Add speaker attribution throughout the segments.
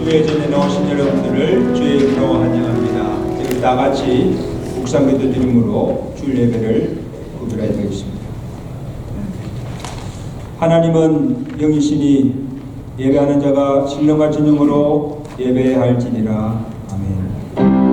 Speaker 1: 주의 전에 나오신 여러분들을 주의 이름으로 환영합니다. 저희 다 같이 묵상기도 드림으로 주일 예배를 구별하여 드리겠습니다. 하나님은 영이시니 예배하는 자가 신령과 진정으로 예배할지니라. 아멘.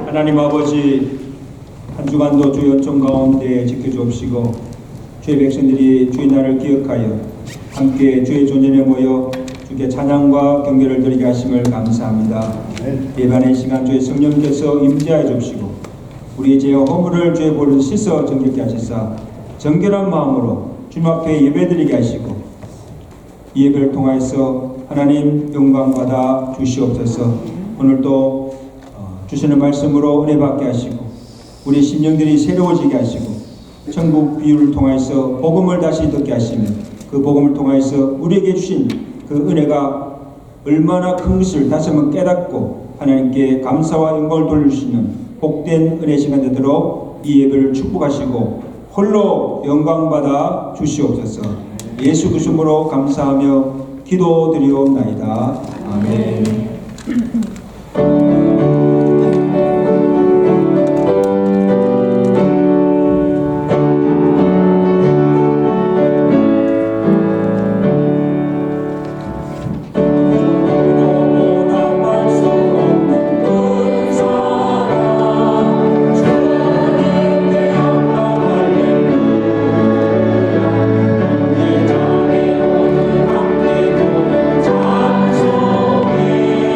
Speaker 1: 하나님 아버지, 한 주간도 주의 은총 가운데 지켜주옵시고 주의 백성들이 주의 날을 기억하여 함께 주의 존전에 모여 주께 찬양과 경배를 드리게 하심을 감사합니다. 예반의 시간 주의 성령께서 임재하여 주옵시고 우리의 죄와 허물을 주의 볼로 씻어 정결케 하시사 정결한 마음으로 주님 앞에 예배드리게 하시고 이 예배를 통하여서 하나님 영광 받아 주시옵소서. 오늘도 주시는 말씀으로 은혜 받게 하시고 우리 심령들이 새로워지게 하시고 천국 비유를 통해서 복음을 다시 듣게 하시며 그 복음을 통해서 우리에게 주신 그 은혜가 얼마나 큰 것을 다시 한번 깨닫고 하나님께 감사와 영광을 돌려주시는 복된 은혜 시간 되도록 이 예배를 축복하시고 홀로 영광 받아 주시옵소서. 예수 그리스도로 감사하며 기도드리옵나이다. 아멘.
Speaker 2: 찬송해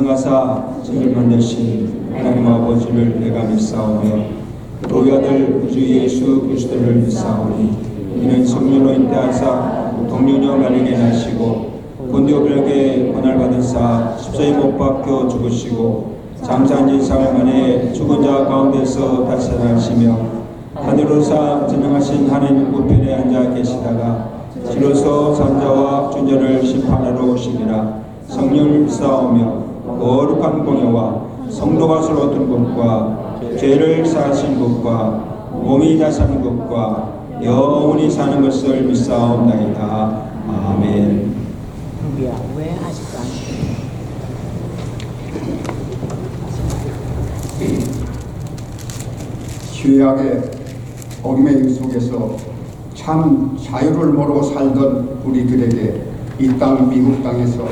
Speaker 1: 전능하사 저를 만드신 하나님 아버지를 내가 믿사오며 또 아들 주 예수 그리스도를 믿사오니 이는 성령으로 인대하사 동료녀 마리게 나시고 본디오 빌라에게 고난받은 사 십자가에 못 박혀 죽으시고 장사한 지 사흘 만에 죽은 자 가운데서 다시 살아나시며 하늘로사 전능하신 하나님 우편에 앉아 계시다가 지로서 산자와 존재를 심판하러 오시리라. 성령을 믿사오며 거룩한 공예와 성도가 서로 얻은 것과 죄를 사하신 것과 몸이 다사는 것과 영원히 사는 것을 믿사옵나이다. 아멘.
Speaker 2: 왜 아직도 안
Speaker 3: 죄악의 얽매임 속에서 참 자유를 모르고 살던 우리들에게 이 땅 미국 땅에서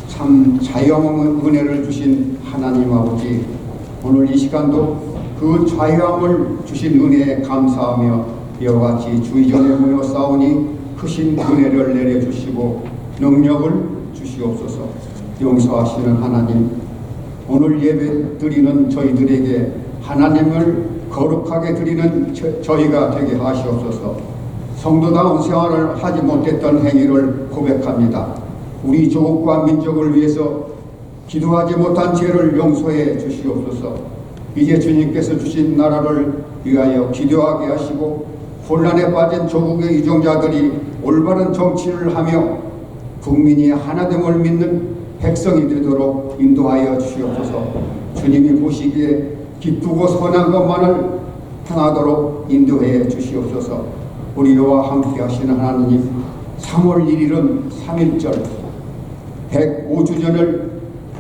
Speaker 3: 참 자유함의 은혜를 주신 하나님 아버지, 오늘 이 시간도 그 자유함을 주신 은혜에 감사하며 이와 같이 주의전에 모여 싸우니 크신 은혜를 내려주시고 능력을 주시옵소서. 용서하시는 하나님, 오늘 예배 드리는 저희들에게 하나님을 거룩하게 드리는 저희가 되게 하시옵소서. 성도다운 생활을 하지 못했던 행위를 고백합니다. 우리 조국과 민족을 위해서 기도하지 못한 죄를 용서해 주시옵소서. 이제 주님께서 주신 나라를 위하여 기도하게 하시고 혼란에 빠진 조국의 이종자들이 올바른 정치를 하며 국민이 하나됨을 믿는 백성이 되도록 인도하여 주시옵소서. 주님이 보시기에 기쁘고 선한 것만을 행하도록 인도해 주시옵소서. 우리와 함께 하시는 하나님, 3월 1일은 3.1절 105주년을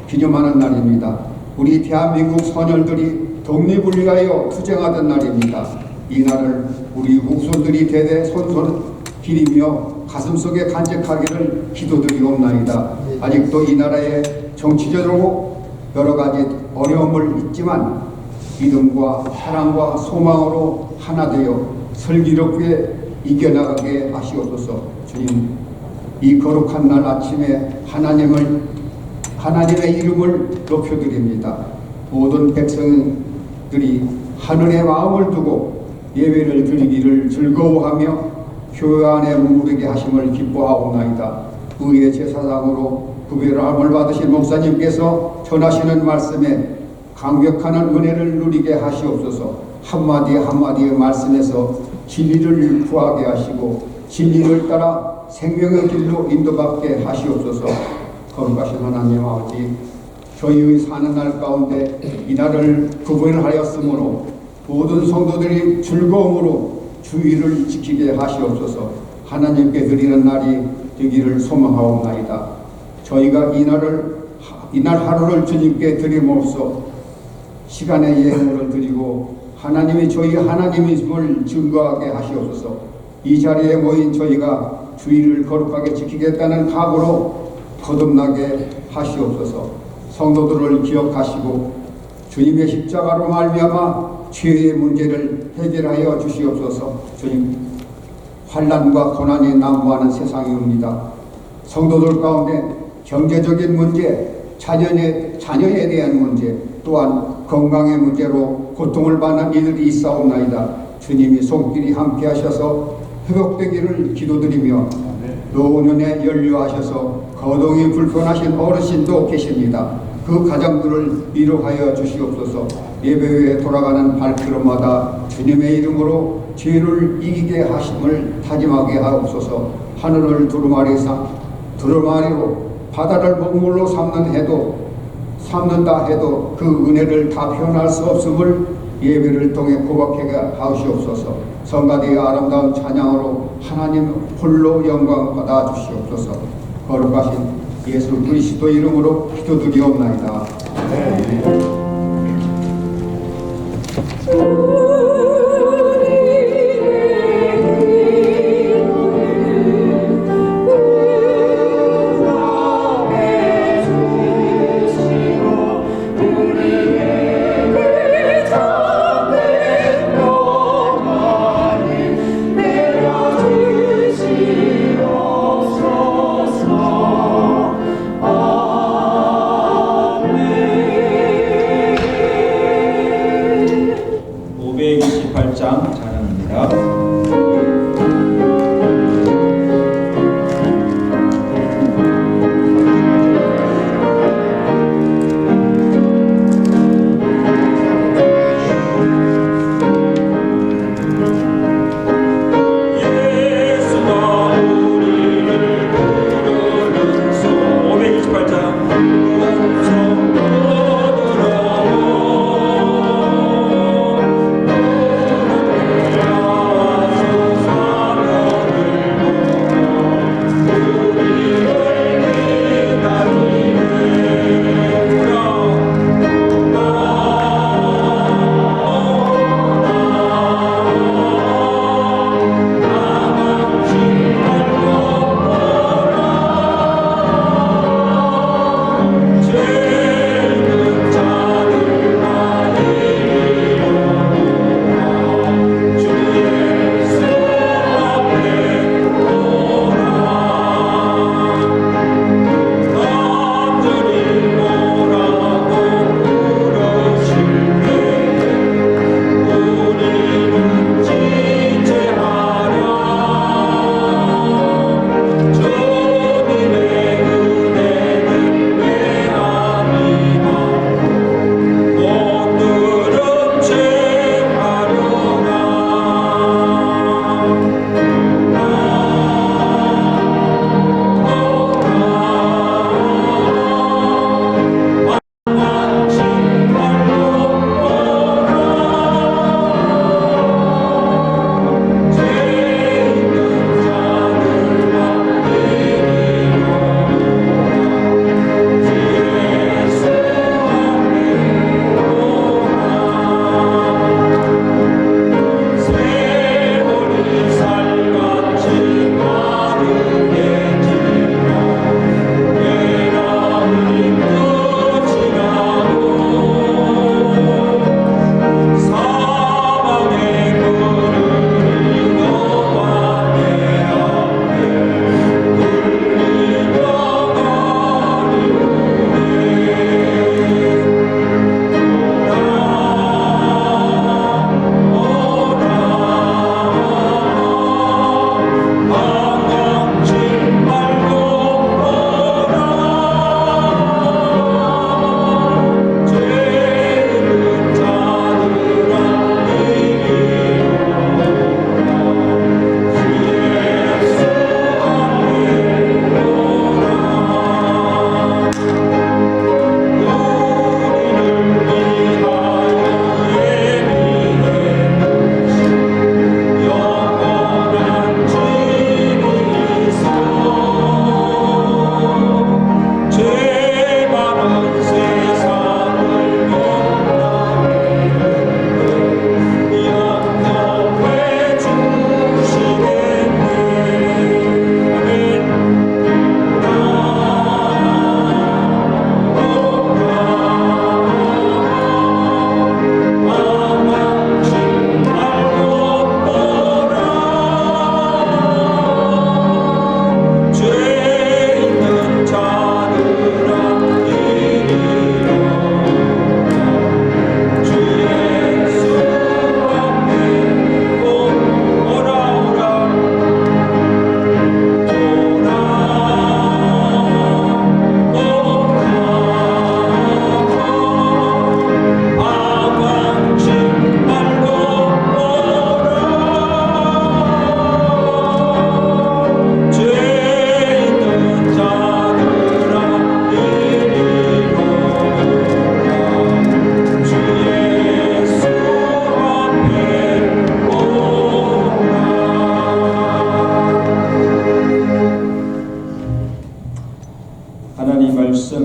Speaker 3: 기념하는 날입니다. 우리 대한민국 선열들이 독립을 위하여 투쟁하던 날입니다. 이 날을 우리 후손들이 대대 손손 기리며 가슴속에 간직하기를 기도드리옵나이다. 아직도 이 나라의 정치적으로 여러 가지 어려움을 있지만 믿음과 사랑과 소망으로 하나 되어 슬기롭게 이겨나가게 하시옵소서. 주님, 이 거룩한 날 아침에 하나님의 이름을 높여드립니다. 모든 백성들이 하늘의 마음을 두고 예배를 드리기를 즐거워하며 교회 안에 머무르게 하심을 기뻐하옵나이다. 의의 제사장으로 구별함을 받으신 목사님께서 전하시는 말씀에 감격하는 은혜를 누리게 하시옵소서. 한마디 한마디의 말씀에서 진리를 구하게 하시고 진리를 따라 생명의 길로 인도받게 하시옵소서. 거룩하신 하나님 아버지, 저희의 사는 날 가운데 이 날을 구분하였으므로 모든 성도들이 즐거움으로 주의를 지키게 하시옵소서. 하나님께 드리는 날이 되기를 소망하옵나이다. 저희가 이날 하루를 주님께 드림없어 시간의 예물을 드리고 하나님이 저희 하나님임을 증거하게 하시옵소서. 이 자리에 모인 저희가 주의를 거룩하게 지키겠다는 각오로 거듭나게 하시옵소서. 성도들을 기억하시고 주님의 십자가로 말미암아 죄의 문제를 해결하여 주시옵소서. 주님, 환난과 고난이 난무하는 세상이옵니다. 성도들 가운데 경제적인 문제, 자녀에 대한 문제, 또한 건강의 문제로 고통을 받는 이들이 있사옵나이다. 주님이 손길이 함께 하셔서 회복되기를 기도드리며 노년에 연료하셔서 거동이 불편하신 어르신도 계십니다. 그 가정들을 위로하여 주시옵소서. 예배에 돌아가는 발걸음마다 주님의 이름으로 죄를 이기게 하심을 다짐하게 하옵소서. 하늘을 두루마리로 바다를 먹물로 삼는다 해도 그 은혜를 다 표현할 수 없음을 예배를 통해 고백하게 하시옵소서. 성가대의 아름다운 찬양으로 하나님 홀로 영광 받아 주시옵소서. 거룩하신 예수 그리스도 이름으로 기도드리옵나이다. 아멘.
Speaker 2: 아멘.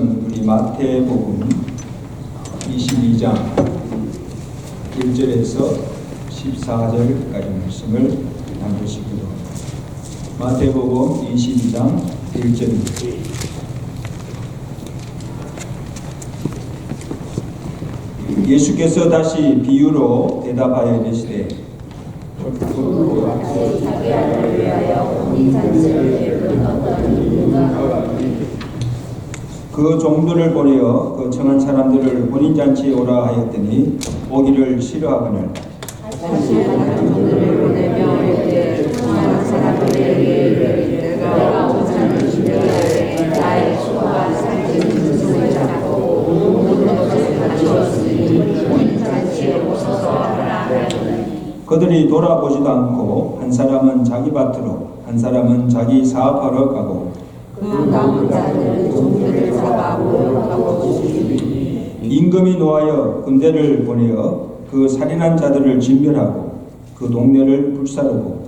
Speaker 1: 말씀은 우리 마태복음 22장 1절에서 14절까지 말씀을 나누시기로 합니다. 마태복음 22장 1절입니다. 예수께서 다시 비유로 대답하여 이르시되
Speaker 2: 자기 아들을 위하여 혼인잔치를 베푼 어떤 누군가
Speaker 1: 그 종들을 보내어 그 청한 사람들을 혼인잔치에 오라 하였더니 오기를 싫어하거늘
Speaker 2: 다시 다른 종들을 보내며 이르되 청한 사람들에게 이르되 내가 오자는 준비하되 나의 수와 살찐 손을 잡고 모든 것을 갖추었으니 혼인잔치에 오소서 하라 하였더니
Speaker 1: 그들이 돌아보지도 않고 한 사람은 자기 밭으로 한 사람은 자기 사업하러 가고
Speaker 2: 그 남은 자들은 종들을 잡아 모욕하고 죽이니
Speaker 1: 임금이 노하여 군대를 보내어 그 살인한 자들을 진멸하고 그 동네를 불사르고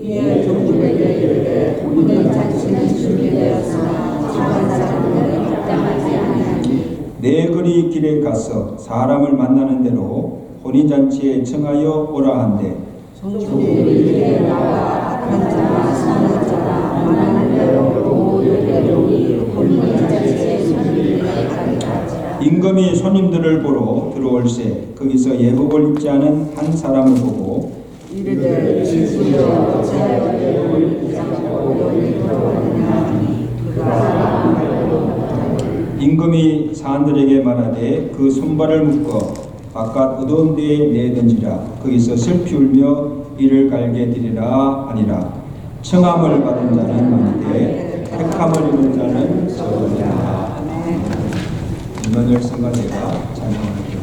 Speaker 2: 이에 종들에게 이르되 혼인잔치는 준비되었으나 청한 사람들은 합당하지 아니하니
Speaker 1: 내 글이 길에 가서 사람을 만나는 대로 혼인잔치에 청하여 오라 한대
Speaker 2: 종들이 길에 나와 악한 자와 선한 자가 만나는 대로 모두 데려오니 혼인잔치에 손님들이 가리라 하지라.
Speaker 1: 임금이 손님들을 보러 들어올세 거기서 예복을 입지 않은 한 사람을 보고
Speaker 2: 이르되 진실로 어찌하여 예복을 입지 않고 여기 들어왔느냐 하니 그가
Speaker 1: 임금이 사람들에게 말하되 그 손발을 묶어 바깥 어두운 데에 내던지라 거기서 슬피 울며 이를 갈게 되리라 하니라. 청함을 받은 자는 많은데 택함을 입은 자는 적으리라. 임마누엘 성가대가 찬양하기를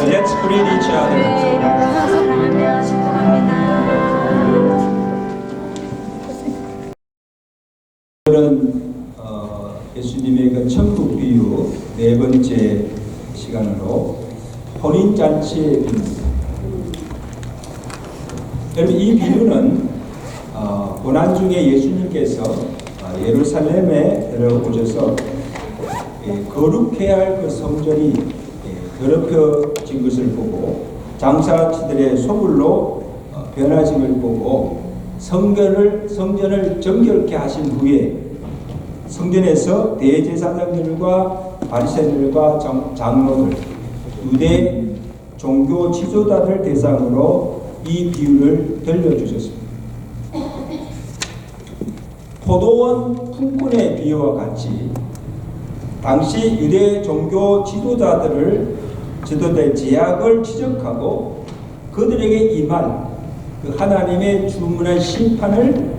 Speaker 1: Let's greet each other.
Speaker 2: 네, 사랑하며 축복합니다.
Speaker 1: 오늘은 예수님의 그 천국 비유 네 번째 시간으로 혼인잔치의 비유입니다. 여러분, 이 비유는 고난 중에 예수님께서 예루살렘에 들어오셔서 거룩해야 할 그 성전이 더럽혀진 것을 보고 장사치들의 소굴로 변화짐을 보고 성전을 정결케 하신 후에 성전에서 대제사장들과 바리새인들과 장로들, 유대 종교 지도자들 대상으로 이 비유를 들려주셨습니다. 포도원 품꾼의 비유와 같이 당시 유대 종교 지도자의 제약을 지적하고 그들에게 임할 그 하나님의 주문한 심판을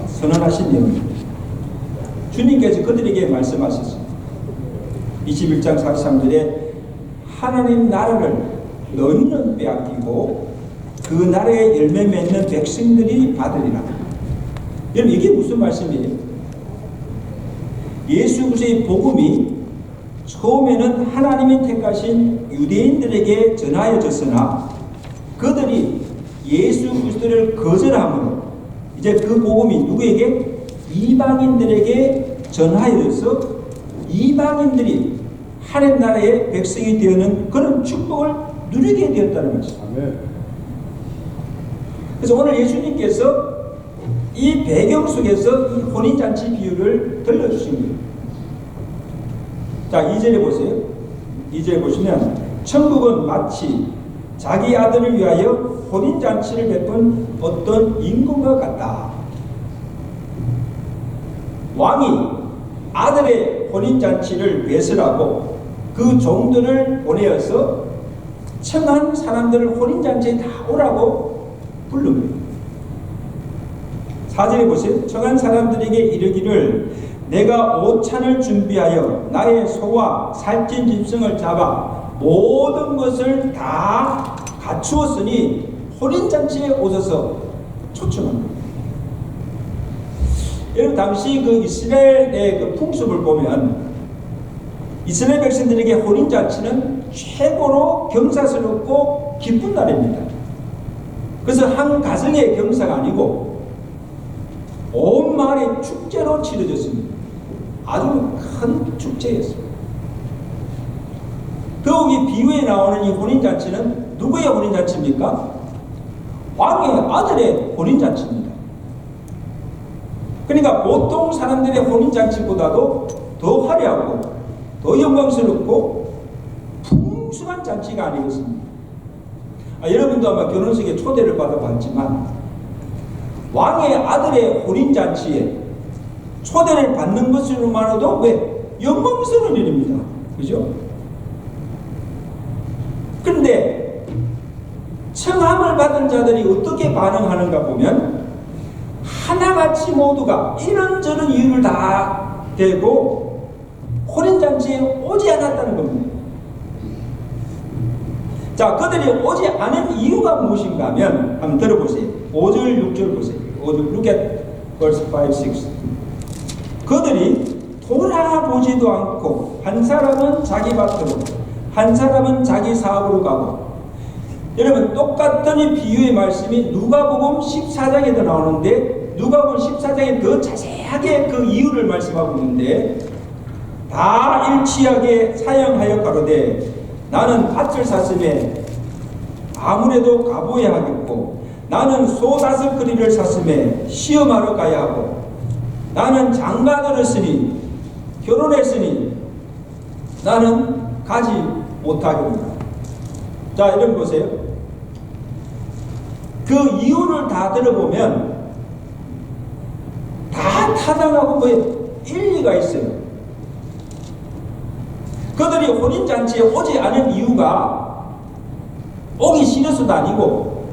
Speaker 1: 선언하신 내용입니다. 주님께서 그들에게 말씀하셨습니다. 21장 43절에 하나님 나라를 너희는 빼앗기고 그 나라에 열매 맺는 백성들이 받으리라. 여러분, 이게 무슨 말씀이에요? 예수 그리스도의 복음이 처음에는 하나님이 택하신 유대인들에게 전하여졌으나 그들이 예수 그리스도를 거절함으로 이제 그 복음이 누구에게? 이방인들에게 전하여져서 이방인들이 하나님 나라의 백성이 되는 그런 축복을 누리게 되었다는 말씀입니다. 그래서 오늘 예수님께서 이 배경 속에서 이 혼인잔치 비유를 들려주신 거예요. 자, 2절에 보세요. 2절에 보시면 천국은 마치 자기 아들을 위하여 혼인잔치를 베푼 어떤 임금과 같다. 왕이 아들의 혼인잔치를 배설하고 그 종들을 보내어서 청한 사람들을 혼인잔치에 다 오라고 부른 거예요. 4절에 보세요. 청한 사람들에게 이르기를 내가 오찬을 준비하여 나의 소와 살찐 짐승을 잡아 모든 것을 다 갖추었으니 혼인잔치에 오셔서 초청합니다. 여러분, 당시 그 이스라엘의 그 풍습을 보면 이스라엘 백성들에게 혼인잔치는 최고로 경사스럽고 기쁜 날입니다. 그래서 한 가정의 경사가 아니고 온 마을의 축제로 치러졌습니다. 아주 큰 축제였습니다. 더욱이 비유에 나오는 이 혼인잔치는 누구의 혼인잔치입니까? 왕의 아들의 혼인잔치입니다. 그러니까 보통 사람들의 혼인잔치보다도 더 화려하고 더 영광스럽고 풍성한 잔치가 아니겠습니까? 여러분도 아마 결혼식에 초대를 받아봤지만 왕의 아들의 혼인잔치에 초대를 받는 것으로만으로도 왜? 영광스러운 일입니다. 그죠? 그런데 청함을 받은 자들이 어떻게 반응하는가 보면 하나같이 모두가 이런저런 이유를 다 대고 혼인잔치에 오지 않았다는 겁니다. 자, 그들이 오지 않은 이유가 무엇인가 하면 한번 들어보세요. 5절, 6절 보세요. 5절, look at verse 5, 6. 그들이 돌아보지도 않고 한 사람은 자기 밭으로 한 사람은 자기 사업으로 가고. 여러분, 똑같은 이 비유의 말씀이 누가복음 14장에도 나오는데 누가복음 14장에 더 자세하게 그 이유를 말씀하고 있는데 다 일치하게 사용하여 가로되 나는 밭을 샀음에 아무래도 가보야 하겠고 나는 소 5그리를 샀음에 시험하러 가야 하고 나는 장가 들었으니 결혼했으니 나는 가지 못하겠노라. 자, 여러분 보세요. 그 이유를 다 들어보면 다 타당하고 뭐 일리가 있어요. 그들이 혼인잔치에 오지 않은 이유가 오기 싫어서도 아니고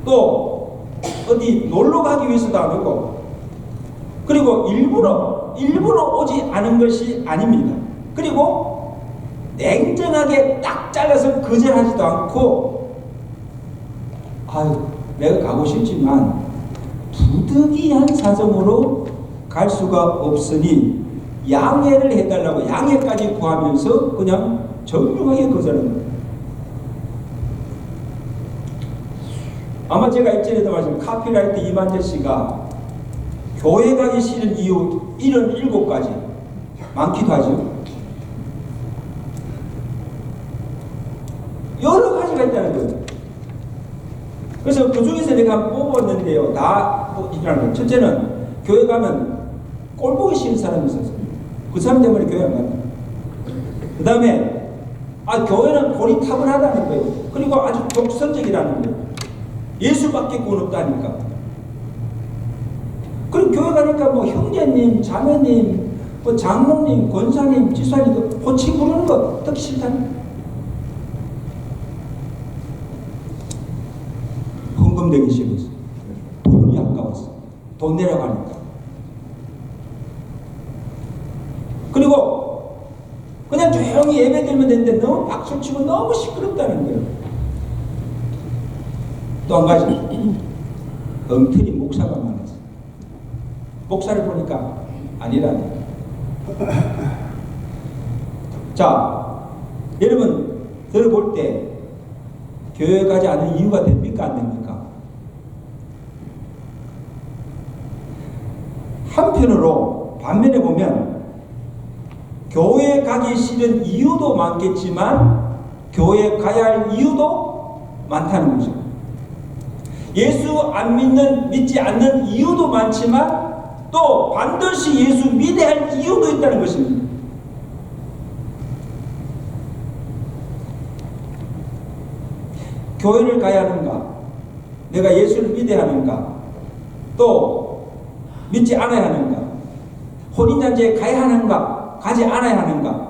Speaker 1: 또 어디 놀러 가기 위해서도 아니고 그리고 일부러 오지 않은 것이 아닙니다. 그리고 냉정하게 딱 잘라서 거절하지도 않고, 아유, 내가 가고 싶지만 부득이한 사정으로 갈 수가 없으니 양해를 해달라고 양해까지 구하면서 그냥 정중하게 거절하는 거예요. 아마 제가 이전에도 말씀, 카피라이트 이만재 씨가 교회 가기 싫은 이유 77가지 많기도 하죠. 여러 가지가 있다는 거예요. 그래서 그 중에서 내가 뽑았는데요. 이라는 거예요. 첫째는 교회 가면 꼴 보기 싫은 사람이 있었어요. 그 사람 때문에 교회 안 간다. 그 다음에 교회는 고리타분하다는 거예요. 그리고 아주 독선적이라는 거예요. 예수밖에 구원 없다니까. 그리고 교회 가니까 뭐 형제님, 자매님, 뭐 장로님, 권사님, 지사님 호칭 부르는 거 듣기 싫다니까. 헌금되기 싫었어. 돈이 아까웠어. 돈 내려가니까. 그리고 그냥 조용히 예배 드리면 되는데 너무 박수치고 너무 시끄럽다는 거예요. 또 한 가지, 엉터리 목사가 많았어. 목사를 보니까 아니라네. 자, 여러분 들어볼 때 교회 가지 않는 이유가 됩니까? 안 됩니까? 한편으로 반면에 보면 교회 가기 싫은 이유도 많겠지만 교회 가야 할 이유도 많다는 거죠. 예수 안 믿지 않는 이유도 많지만 또 반드시 예수 믿어야 할 이유도 있다는 것입니다. 교회를 가야 하는가? 내가 예수를 믿어야 하는가? 또 믿지 않아야 하는가? 혼인잔치에 가야 하는가? 가지 않아야 하는가?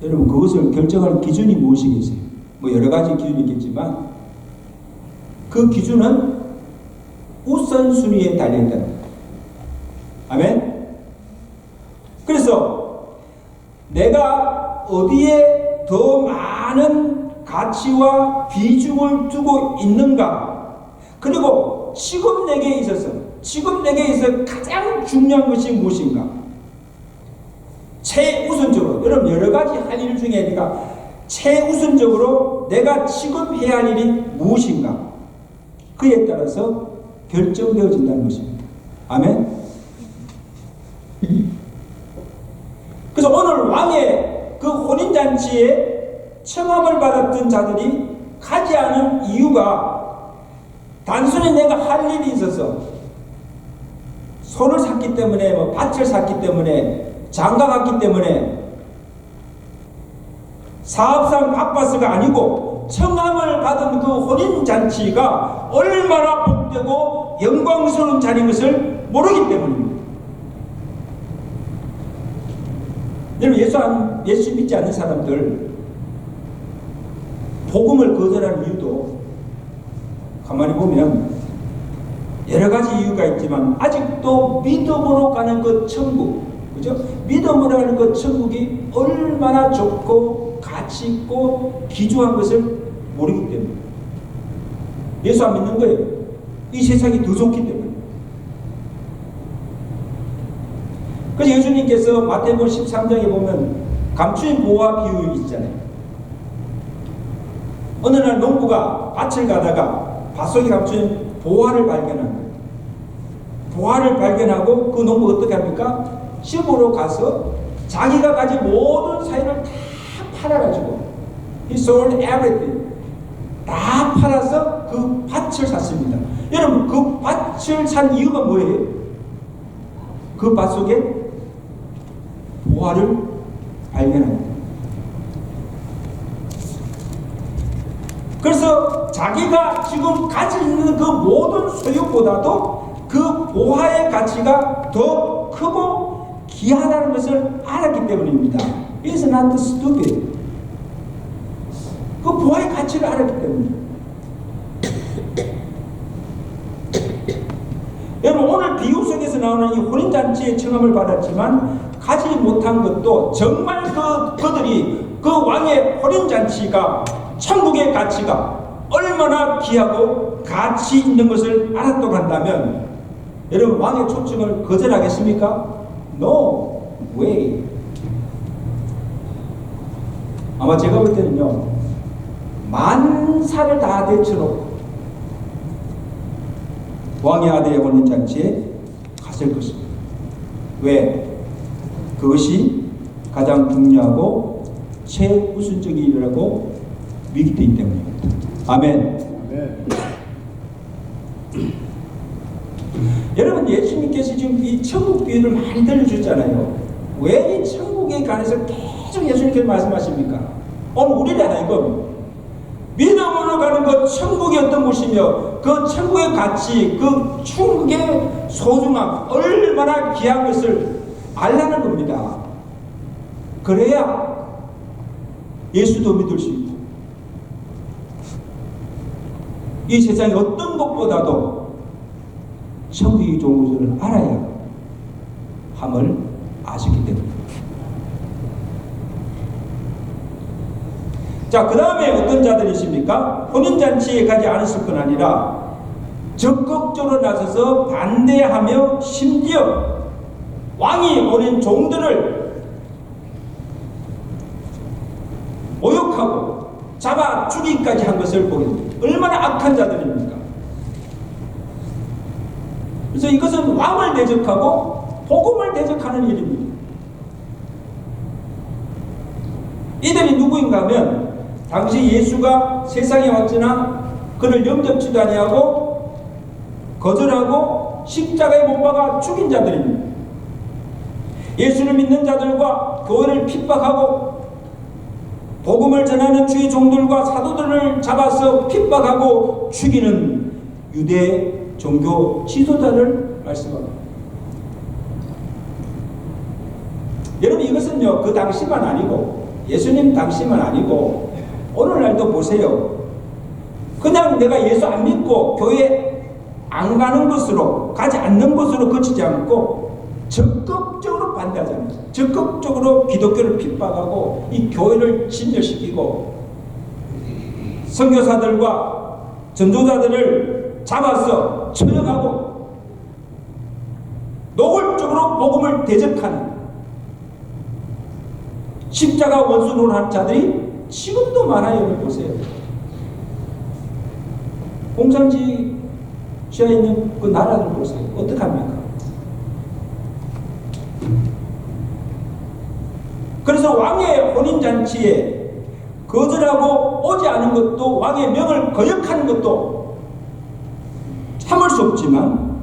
Speaker 1: 여러분 그것을 결정할 기준이 무엇이겠어요? 뭐 여러 가지 기준이 있겠지만 그 기준은 우선순위에 달려있다. 아멘? 그래서 내가 어디에 더 많은 가치와 비중을 두고 있는가? 그리고 지금 내게 있어서 가장 중요한 것이 무엇인가? 최우선적으로, 여러분 여러 가지 할 일 중에 내가 최우선적으로 내가 지금 해야 할 일이 무엇인가? 그에 따라서 결정되어진다는 것입니다. 아멘? 그래서 오늘 왕의 그 혼인잔치에 청함을 받았던 자들이 가지 않은 이유가 단순히 내가 할 일이 있어서 소를 샀기 때문에 뭐 밭을 샀기 때문에 장가 갔기 때문에 사업상 바빠서가 아니고 청함을 받은 그 혼인잔치가 얼마나 복되고 영광스러운 자리인 것을 모르기 때문입니다. 여러분 예수 믿지 않는 사람들 복음을 거절하는 이유도 가만히 보면 여러 가지 이유가 있지만 아직도 믿음으로 가는 그 천국, 그죠? 믿음으로 가는 그 천국이 얼마나 좋고 가치 있고 귀중한 것을 모르기 때문에 예수 안 믿는 거예요. 이 세상이 더 좋기 때문에. 그래서 예수님께서 마태복음 13장에 보면 감추인 보화 비유 있잖아요. 어느 날 농부가 밭을 가다가 밭 속에 감추인 보화를 발견한 거예요. 보화를 발견하고 그 농부가 어떻게 합니까? 시골로 가서 자기가 가진 모든 사유를 다 팔아가지고 He sold everything. 다 팔아서 그 밭을 샀습니다. 여러분 그 밭을 산 이유가 뭐예요? 그 밭 속에 보화를 발견합니다. 그래서 자기가 지금 가지고 있는 그 모든 소유보다도 그 보화의 가치가 더 크고 귀하다는 것을 알았기 때문입니다. It's not stupid. 그 보화의 가치를 알았기 때문입니다. 여러분 오늘 비유 속에서 나오는 이 혼인잔치의 청함을 받았지만 가지 못한 것도 정말 그들이 그 왕의 혼인잔치가 천국의 가치가 얼마나 귀하고 가치 있는 것을 알았다고 한다면 여러분 왕의 초청을 거절하겠습니까? No way. 아마 제가 볼 때는요, 만사를 다 대처로 왕의 아들의 혼인잔치에 갔을 것입니다. 왜? 그것이 가장 중요하고 최우선적인 일이라고 믿기 때문입니다. 아멘. 여러분, 예수님께서 지금 이 천국 비유를 많이 들려주셨잖아요. 왜 이 천국에 관해서 계속 예수님께서 말씀하십니까? 오늘 우리를 하여금 믿음으로 가는 그 천국이 어떤 곳이며 그 천국의 가치, 그 천국의 소중함, 얼마나 귀한 것을 알라는 겁니다. 그래야 예수도 믿을 수 있고 이 세상의 어떤 것보다도 천국이 좋은 것을 알아야 함을 아시기 때문입니다. 자, 그 다음에 어떤 자들이 있습니까? 혼인잔치에 가지 않았을 뿐 아니라 적극적으로 나서서 반대하며 심지어 왕이 보낸 종들을 모욕하고 잡아 죽이기까지 한 것을 보게 됩니다. 얼마나 악한 자들입니까? 그래서 이것은 왕을 대적하고 복음을 대적하는 일입니다. 이들이 누구인가 하면 당시 예수가 세상에 왔으나 그를 영접치도 아니하고 거절하고 십자가에 못 박아 죽인 자들입니다. 예수를 믿는 자들과 교회를 핍박하고 복음을 전하는 주의 종들과 사도들을 잡아서 핍박하고 죽이는 유대 종교 지도자를 말씀합니다. 여러분, 이것은요 그 당시만 아니고 예수님 당시만 아니고 오늘날도 보세요. 그냥 내가 예수 안 믿고 교회 안 가는 것으로, 가지 않는 것으로 그치지 않고 적극적으로 반대하잖아요. 적극적으로 기독교를 핍박하고 이 교회를 진멸시키고 선교사들과 전도자들을 잡아서 처형하고 노골적으로 복음을 대적하는 십자가 원수로 하는 자들이 지금도 많아요. 여기 보세요. 공산주의에 있는 그 나라들 보세요. 어떡합니까? 그래서 왕의 혼인잔치에 거절하고 오지 않은 것도, 왕의 명을 거역하는 것도 참을 수 없지만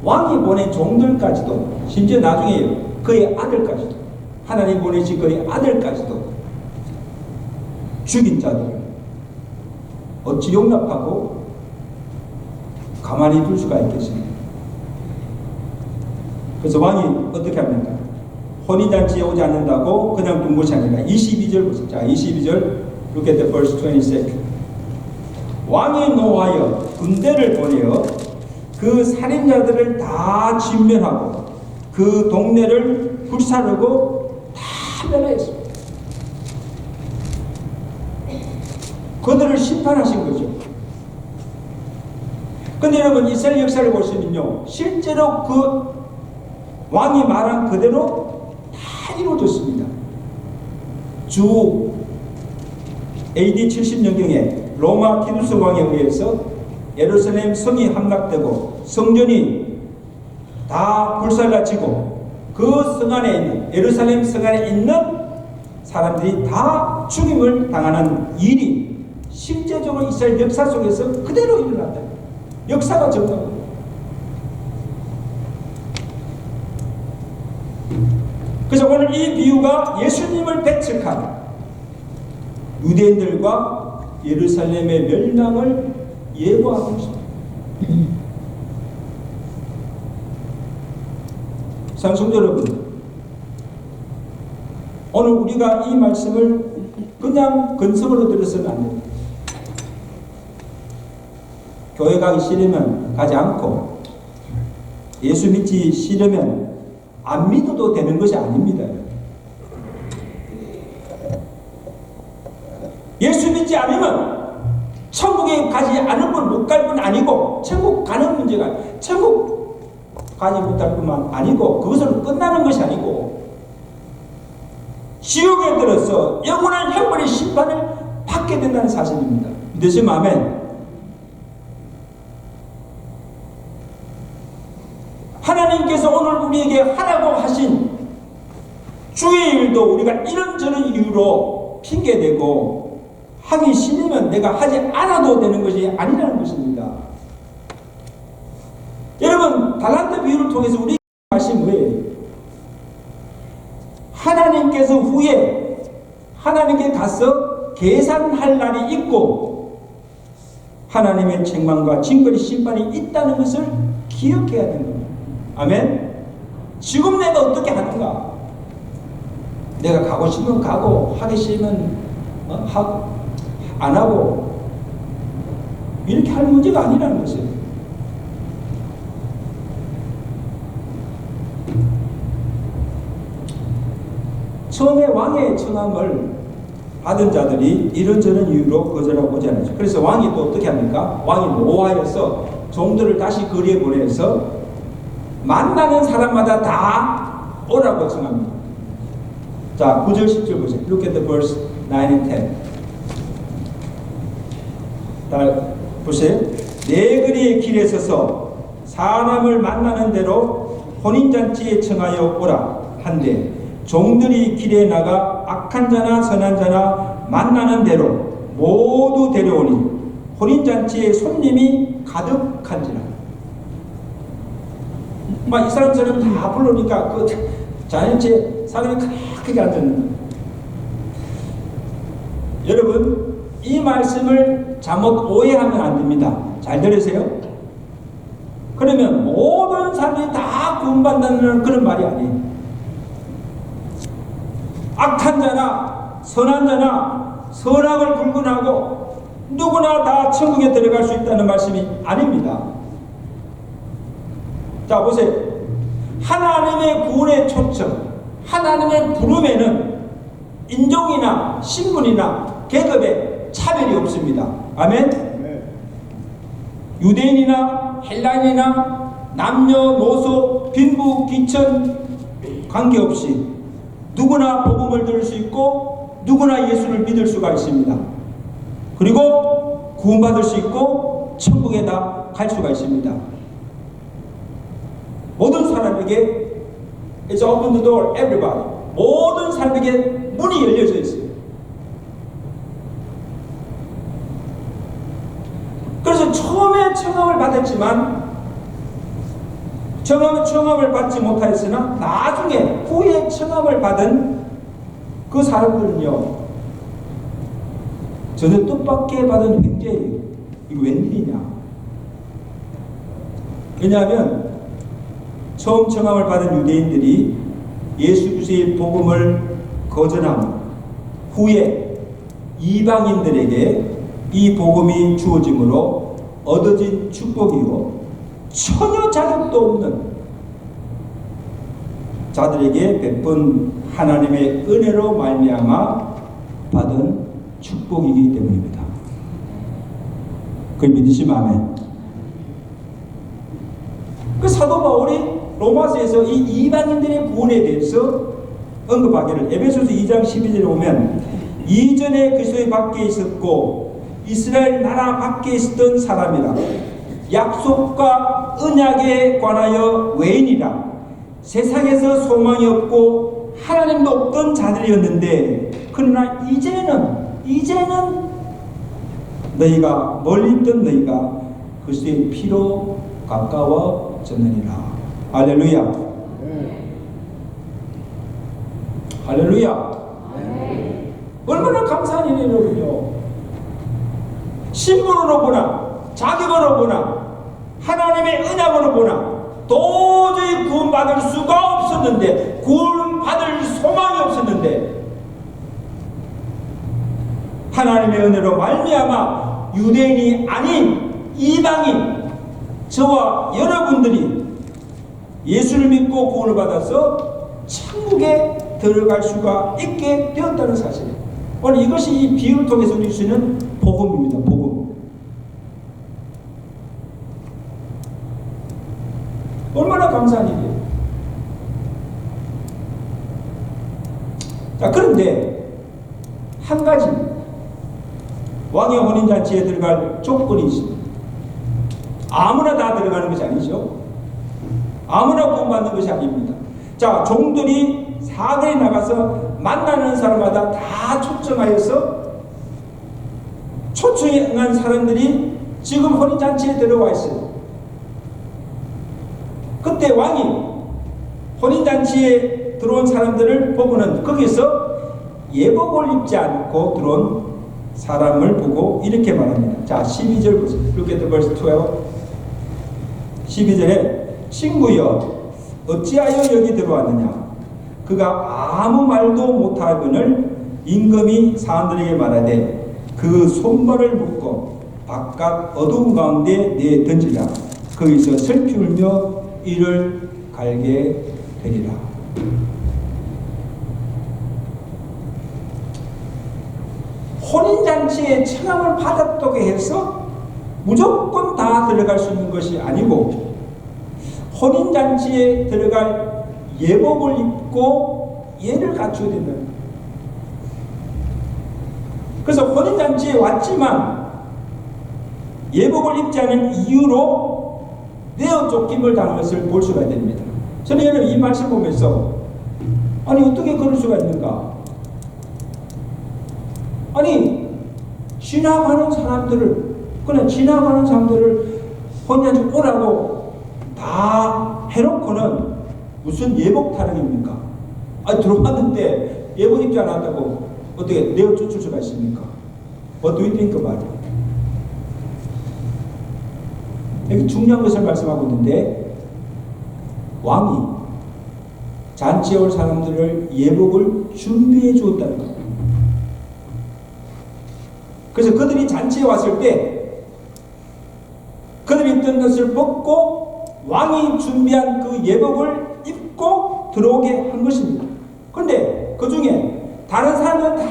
Speaker 1: 왕이 보낸 종들까지도, 심지어 나중에 그의 아들까지도, 하나님 보내신 그의 아들까지도 죽인 자들을 어찌 용납하고 가만히 둘 수가 있겠습니까? 그래서 왕이 어떻게 합니까? 혼인잔치에 오지 않는다고 그냥 둔 것이 아니라 22절 보세요. 자, 22절 Look at the verse 22. 왕이 노하여 군대를 보내어 그 살인자들을 다 진멸하고 그 동네를 불사르고 다 멸하였습니다. 그들을 심판하신 거죠. 근데 여러분, 이스라엘 역사를 보시면요, 실제로 그 왕이 말한 그대로 다 이루어졌습니다. 주 AD 70년경에 로마 티두스 왕에 의해서 예루살렘 성이 함락되고 성전이 다 불살라지고 그 성 안에 있는, 예루살렘 성 안에 있는 사람들이 다 죽임을 당하는 일이 실제적으로 이스라엘 역사 속에서 그대로 일어났다. 역사가 증거합니다. 그래서 오늘 이 비유가 예수님을 배척한 유대인들과 예루살렘의 멸망을 예고하고 있습니다. 성도 여러분, 오늘 우리가 이 말씀을 그냥 근성으로 들어서는 안 됩니다. 교회 가기 싫으면 가지 않고 예수 믿지 싫으면 안 믿어도 되는 것이 아닙니다. 예수 믿지 않으면 천국에 가지 않을 뿐 못 갈 뿐 아니고, 천국 가는 문제가, 천국 가지 못할 뿐만 아니고, 그것으로 끝나는 것이 아니고, 지옥에 들어서 영원한 형벌의 심판을 받게 된다는 사실입니다. 믿으시면 아멘. 하나님께서 오늘 우리에게 하라고 하신 주의 일도 우리가 이런저런 이유로 핑계대고 하기 싫으면 내가 하지 않아도 되는 것이 아니라는 것입니다. 여러분, 달란트 비유를 통해서 우리 하신 후에 하나님께서 후에 하나님께 가서 계산할 날이 있고 하나님의 책망과 징벌의 심판이 있다는 것을 기억해야 되는 겁니다. 아멘. 지금 내가 어떻게 하는가? 내가 가고 싶으면 가고 하기 싫으면 하고 안 하고 이렇게 할 문제가 아니라는 것이에요. 처음에 왕의 청함을 받은 자들이 이런저런 이유로 거절하고 오지 않았죠. 그래서 왕이 또 어떻게 합니까? 왕이 노하여서 종들을 다시 거리에 보내서 만나는 사람마다 다 오라고 청합니다. 자, 9절 10절 보세요. Look at the verse 9 and 10. 보세요. 네 거리의 길에 서서 사람을 만나는 대로 혼인잔치에 청하여 오라 한데 종들이 길에 나가 악한 자나 선한 자나 만나는 대로 모두 데려오니 혼인잔치에 손님이 가득한지라. 막 이 사람처럼 다 불러니까 그 잔치에 사람이 크게 앉았는데, 여러분 이 말씀을 잘못 오해하면 안 됩니다. 잘 들으세요. 그러면 모든 사람들이 다 구원받는다는 그런 말이 아니에요. 악한 자나 선한 자나 선악을 불문하고 누구나 다 천국에 들어갈 수 있다는 말씀이 아닙니다. 자, 보세요. 하나님의 구원의 초점, 하나님의 부름에는 인종이나 신분이나 계급에 차별이 없습니다. 아멘. 유대인이나 헬라인이나 남녀노소 빈부 귀천 관계없이 누구나 복음을 들을 수 있고 누구나 예수를 믿을 수가 있습니다. 그리고 구원받을 수 있고 천국에 다 갈 수가 있습니다. 모든 사람에게 It's open the door, everybody. 모든 사람에게 문이 열려져 있어요. 그래서 처음에 청함을 받았지만 청함을 받지 못하였으나 나중에 후에 청함을 받은 그 사람들은요, 저는 뜻밖의 받은 횡재예요. 이거 웬일이냐? 왜냐하면 처음 청함을 받은 유대인들이 예수 그리스도의 복음을 거절함 후에 이방인들에게 이 복음이 주어짐으로 얻어진 축복이요 전혀 자격도 없는 자들에게 베푼 하나님의 은혜로 말미암아 받은 축복이기 때문입니다. 그걸 믿으시면 아멘. 그 사도 바울이 로마서에서 이 이방인들의 구원에 대해서 언급하기를 에베소서 2장 12절에 보면 이전에 그리스도의 밖에 있었고 이스라엘 나라 밖에 있었던 사람이라 약속과 언약에 관하여 외인이라 세상에서 소망이 없고 하나님도 없던 자들이었는데 그러나 이제는 너희가 멀리 있던 너희가 그리스도의 피로 가까워졌느니라. 할렐루야. 할렐루야. 얼마나 감사한 일이에요. 신분으로 보나 자격으로 보나 하나님의 언약으로 보나 도저히 구원받을 수가 없었는데, 구원받을 소망이 없었는데 하나님의 은혜로 말미암아 유대인이 아닌 이방인 저와 여러분들이 예수를 믿고 구원을 받아서 천국에 들어갈 수가 있게 되었다는 사실이에요. 오늘 이것이 이 비유를 통해서 주시는 복음입니다. 복음. 얼마나 감사한 일이에요. 자, 그런데 한 가지 왕의 혼인잔치에 들어갈 조건이 있습니다. 아무나 다 들어가는 것이 아니죠. 아무나 구원받는 것이 아닙니다. 자, 종들이 사거리 나가서 만나는 사람마다 다 초청한 사람들이 지금 혼인잔치에 들어와 있어요. 그때 왕이 혼인잔치에 들어온 사람들을 보고는 거기서 예복을 입지 않고 들어온 사람을 보고 이렇게 말합니다. 자, 12절 보세요. Look at verse 12. 12절에 친구여 어찌하여 여기 들어왔느냐? 그가 아무 말도 못하거늘 임금이 사람들에게 말하되 그 손발을 묶고 바깥 어두운 가운데 내 던지라. 거기서 슬피 울며 이를 갈게 되리라. 혼인잔치에 청함을 받았다고 해서 무조건 다 들어갈 수 있는 것이 아니고 혼인잔치에 들어갈 예복을 입고 예를 갖춰야 된다. 그래서 혼인잔치에 왔지만 예복을 입지 않은 이유로 내어 쫓김을 당한 것을 볼 수가 됩니다. 저는 여러분 이 말씀 보면서 아니 어떻게 그럴 수가 있는가? 아니 지나가는 사람들을 혼인잔치 오라고 다 해놓고는 무슨 예복 타령입니까? 아니 들어왔는데 예복 입지 않았다고 어떻게 내어 쫓을 수가 있습니까? What do you think about it? 여기 중요한 것을 말씀하고 있는데 왕이 잔치에 올 사람들을 예복을 준비해 주었다는 겁니다. 그래서 그들이 잔치에 왔을 때 그들이 입던 것을 벗고 왕이 준비한 그 예복을 입고 들어오게 한 것입니다. 그런데 그 중에 다른 사람들은 다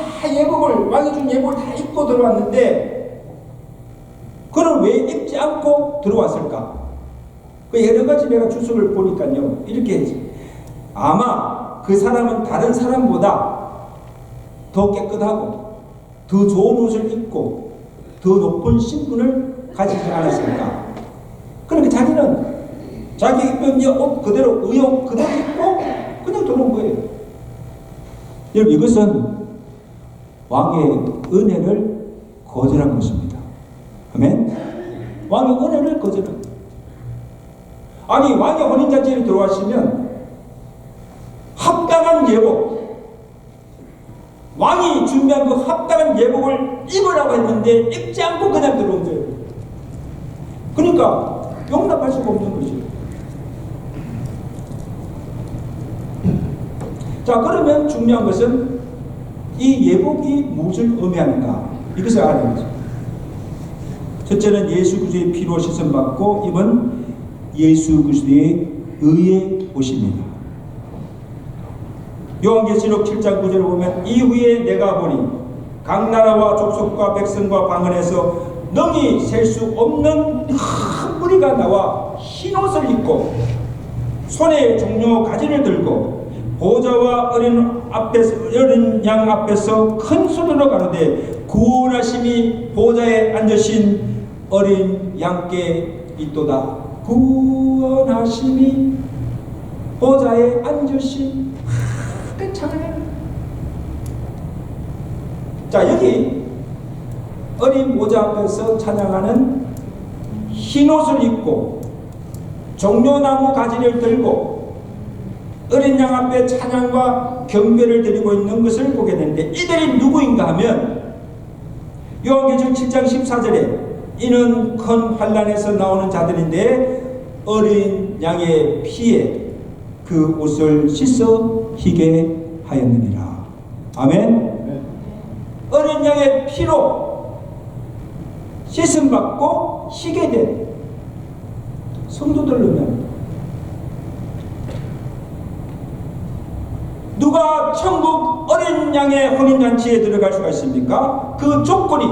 Speaker 1: 왕이 준 예복을 다 입고 들어왔는데 그는 왜 입지 않고 들어왔을까? 그 여러 가지 내가 주석을 보니까요 이렇게 했죠. 아마 그 사람은 다른 사람보다 더 깨끗하고 더 좋은 옷을 입고 더 높은 신분을 가지지 않았을까? 그러니까 자기는 자기 입은 옷 그대로 의욕 그대로 입고 그냥 들어온 거예요. 여러분 이것은 왕의 은혜를 거절한 것입니다. 아멘? 왕의 은혜를 거절한. 아니 왕의 혼인잔치에 들어왔으면 합당한 예복 왕이 준비한 그 합당한 예복을 입으라고 했는데 입지 않고 그냥 들어온 거예요. 그러니까 용납할 수가 없는 것이에요. 자, 그러면 중요한 것은 이 예복이 무엇을 의미하는가? 이것을 알아야 되죠. 첫째는 예수 그리스도의 피로 씻음받고 입은 예수 그리스도의 의의 옷입니다. 요한계시록 7장 9절을 보면 이후에 내가 보니 각 나라와 족속과 백성과 방언에서 능히 셀 수 없는 큰 무리가 나와 흰옷을 입고 손에 종려 가지를 들고 보좌와 어린 양 앞에서 큰 소리로 가로되 구원하심이 보좌에 앉으신 어린 양께 있도다. 구원하심이 보좌에 앉으신 찬양해요. 자, 여기 어린 보좌 앞에서 찬양하는 흰옷을 입고 종려나무 가지를 들고 어린 양 앞에 찬양과 경배를 드리고 있는 것을 보게 되는데 이들이 누구인가 하면 요한계시록 7장 14절에 이는 큰 환난에서 나오는 자들인데 어린 양의 피에 그 옷을 씻어 희게 하였느니라. 아멘. 어린 양의 피로 씻음받고 희게 된 성도들이면 누가 천국 어린 양의 혼인잔치에 들어갈 수가 있습니까? 그 조건이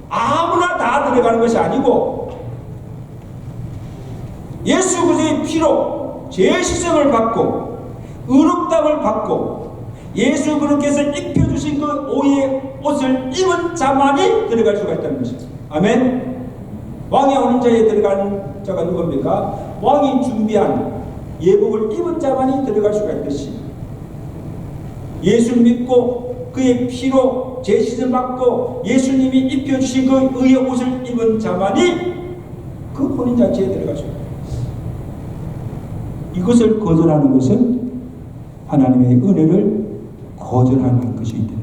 Speaker 1: 아무나 다 들어가는 것이 아니고 예수 그리스도의 피로 죄 씻음을 받고 의롭다함을 받고 예수 그리스도께서 입혀주신 그 오의 옷을 입은 자만이 들어갈 수가 있다는 것입니다. 아멘. 왕의 혼인자에 들어간 자가 누굽니까? 왕이 준비한 예복을 입은 자만이 들어갈 수가 있듯이 예수를 믿고 그의 피로 죄 씻음 받고 예수님이 입혀주신 그 의의 옷을 입은 자만이 그 혼인잔치에 들어갈 수가 있습니다. 이것을 거절하는 것은 하나님의 은혜를 거절하는 것이 됩니다.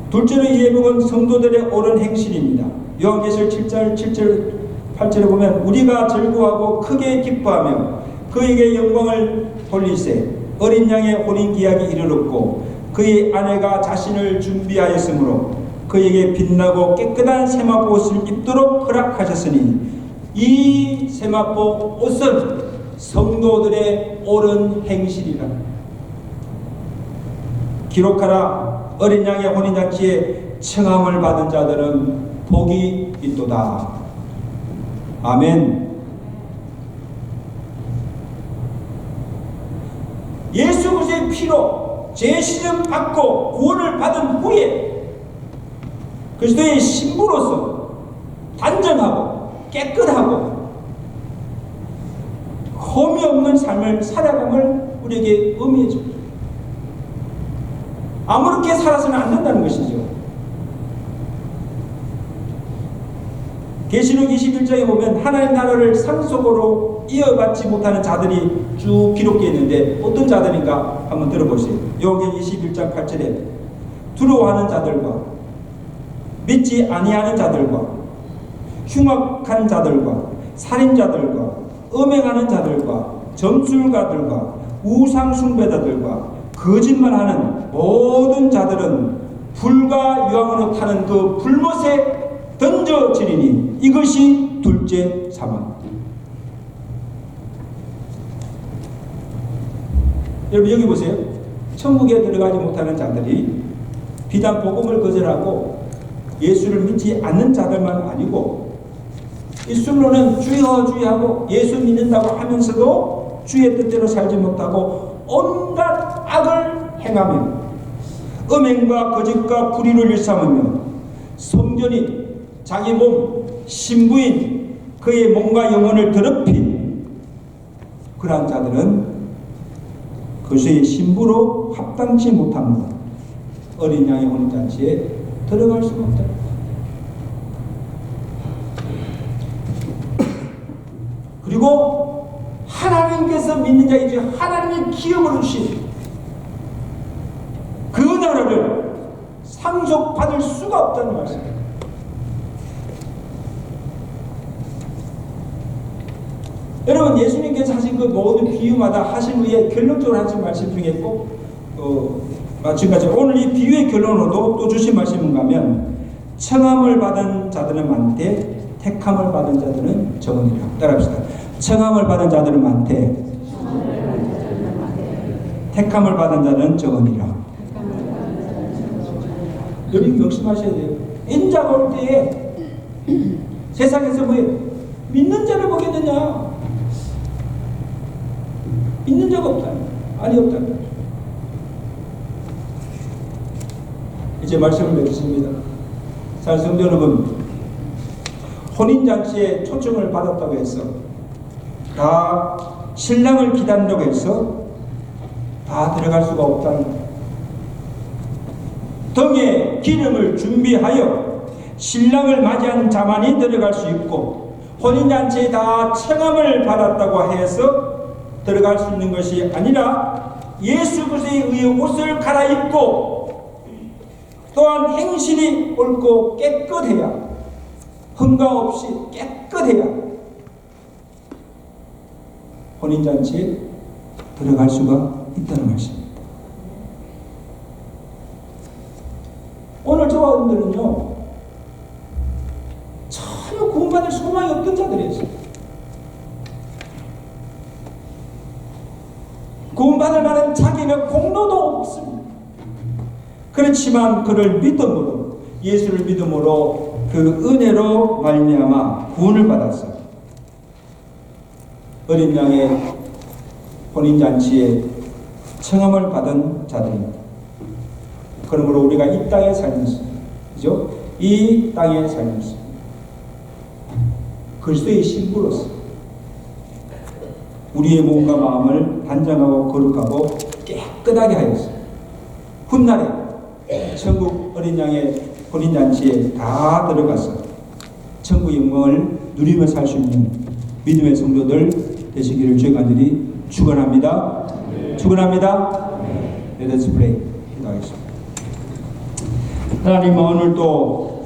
Speaker 1: 둘째로 이 예복은 성도들의 옳은 행실입니다. 요한계시록 7절, 7절, 8절에 보면 우리가 즐거워하고 크게 기뻐하며 그에게 영광을 돌리세 어린 양의 혼인 기약이 이르렀고 그의 아내가 자신을 준비하였으므로 그에게 빛나고 깨끗한 세마포 옷을 입도록 허락하셨으니 이 세마포 옷은 성도들의 옳은 행실이라. 기록하라. 어린 양의 혼인잔치에 청함을 받은 자들은 복이 있도다. 아멘. 예수 그리스도의 피로 죄 씻음 받고 구원을 받은 후에 그리스도의 신부로서 단정하고 깨끗하고 흠이 없는 삶을 살아감을 우리에게 의미해 줍니다. 아무렇게 살아서는 안 된다는 것이죠. 계시록 21장에 보면 하나님 나라를 상속으로 이어받지 못하는 자들이 쭉 기록되어 있는데 어떤 자들인가 한번 들어보세요. 요한계시록 21장 8절에 두려워하는 자들과 믿지 아니하는 자들과 흉악한 자들과 살인자들과 음행하는 자들과 점술가들과 우상숭배자들과 거짓말하는 모든 자들은 불과 유황으로 타는 그 불못에 던져지리니 이것이 둘째 사망. 여러분 여기 보세요. 천국에 들어가지 못하는 자들이 비단 복음을 거절하고 예수를 믿지 않는 자들만 아니고 입술로는 주여 주여하고 예수 믿는다고 하면서도 주의 뜻대로 살지 못하고 온갖 악을 행하며 음행과 거짓과 불의를 일삼으며 성전인 자기 몸 신부인 그의 몸과 영혼을 더럽힌 그러한 자들은 그리스도의 신부로 합당치 못합니다. 어린 양의 혼인잔치에 들어갈 수가 없다. 그리고 하나님께서 믿는 자이지 하나님의 기업으로 주신 그 나라를 상속받을 수가 없다는 말씀입니다. 여러분 예수님께서 하신 그 모든 비유마다 하신 후에 결론적으로 하신 말씀 중에 꼭 지금까지 오늘 이 비유의 결론으로도 또 주신 말씀은 뭔가 하면 청함을 받은 자들은 많되 택함을 받은 자들은 적으니라. 따라합시다. 청함을 받은 자들은 많되 택함을 받은 자는 적으니라. 여러분 명심하셔야 돼요. 인자가 올 때에 세상에서 왜 믿는 자를 보겠느냐? 믿는 자가 없다. 아니 없다. 이제 말씀을 맺겠습니다. 사랑하는 성도 여러분, 혼인잔치에 초청을 받았다고 해서 다 신랑을 기다린다고 해서 다 들어갈 수가 없다는 거예요. 등에 기름을 준비하여 신랑을 맞이하는 자만이 들어갈 수 있고 혼인잔치에 다 청함을 받았다고 해서 들어갈 수 있는 것이 아니라 예수 그리스도의 의의 옷을 갈아입고 또한 행실이 옳고 깨끗해야 흠과 없이 깨끗해야 혼인잔치에 들어갈 수가 있다는 말씀입니다. 오늘 저와 여러분들은요 전혀 구원받을 소망이 없던 자들이었어요. 자기는 공로도 없습니다. 그렇지만 그를 믿음으로, 예수를 믿음으로 그 은혜로 말미암아 구원을 받았어요. 어린 양의 혼인잔치에 청함을 받은 자들입니다. 그러므로 우리가 이 땅에 살면서, 그죠? 이 땅에 살면서 그리스도의 신부로서 우리의 몸과 마음을 단정하고 거룩하고 깨끗하게 하였어요. 훗날에 천국 어린 양의 혼인잔치에 다 들어가서 천국 영광을 누리며 살 수 있는 믿음의 성도들 되시기를 주의 간절히 축원합니다. 축원합니다. Let us pray. 기도하겠습니다. 하나님, 오늘 또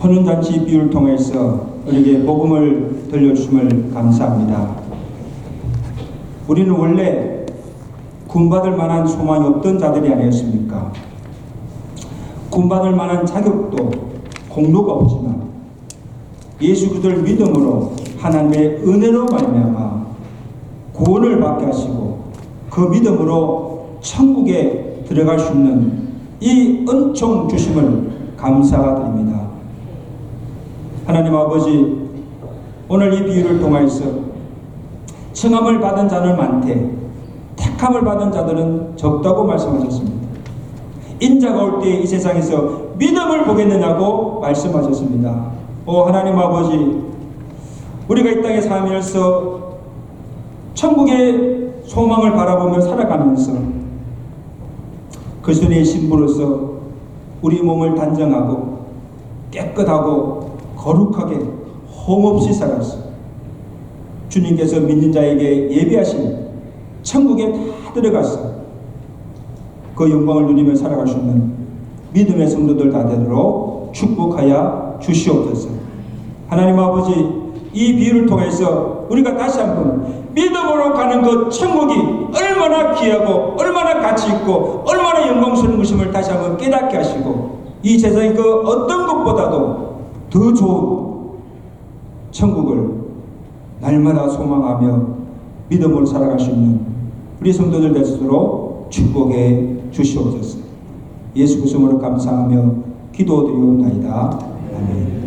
Speaker 1: 혼인잔치 비유를 통해서 우리에게 복음을 들려주심을 감사합니다. 우리는 원래 구원받을 만한 소망이 없던 자들이 아니었습니까? 구원받을 만한 자격도 공로가 없지만 예수 그리스도를 믿음으로 하나님의 은혜로 말미암아 구원을 받게 하시고 그 믿음으로 천국에 들어갈 수 있는 이 은총 주심을 감사드립니다. 하나님 아버지, 오늘 이 비유를 통하여서 청함을 받은 자는 많되 택함을 받은 자들은 적다고 말씀하셨습니다. 인자가 올 때 이 세상에서 믿음을 보겠느냐고 말씀하셨습니다. 오 하나님 아버지, 우리가 이 땅에 살면서 천국의 소망을 바라보며 살아가면서 그리스도의 신부로서 우리 몸을 단정하고 깨끗하고 거룩하게 험없이 살았어. 주님께서 믿는 자에게 예비하신 천국에 다 들어갔어. 그 영광을 누리며 살아갈 수 있는 믿음의 성도들 다되도록 축복하여 주시옵소서. 하나님 아버지, 이 비유를 통해서 우리가 다시 한번 믿음으로 가는 그 천국이 얼마나 귀하고 얼마나 가치 있고 얼마나 영광스러운 것임을 다시 한번 깨닫게 하시고 이 세상의 그 어떤 것보다도 더 좋은 천국을 날마다 소망하며 믿음으로 살아갈 수 있는 우리 성도들 되도록 축복해 주시옵소서. 예수 그리스도로 감사하며 기도드리옵나이다. 아멘.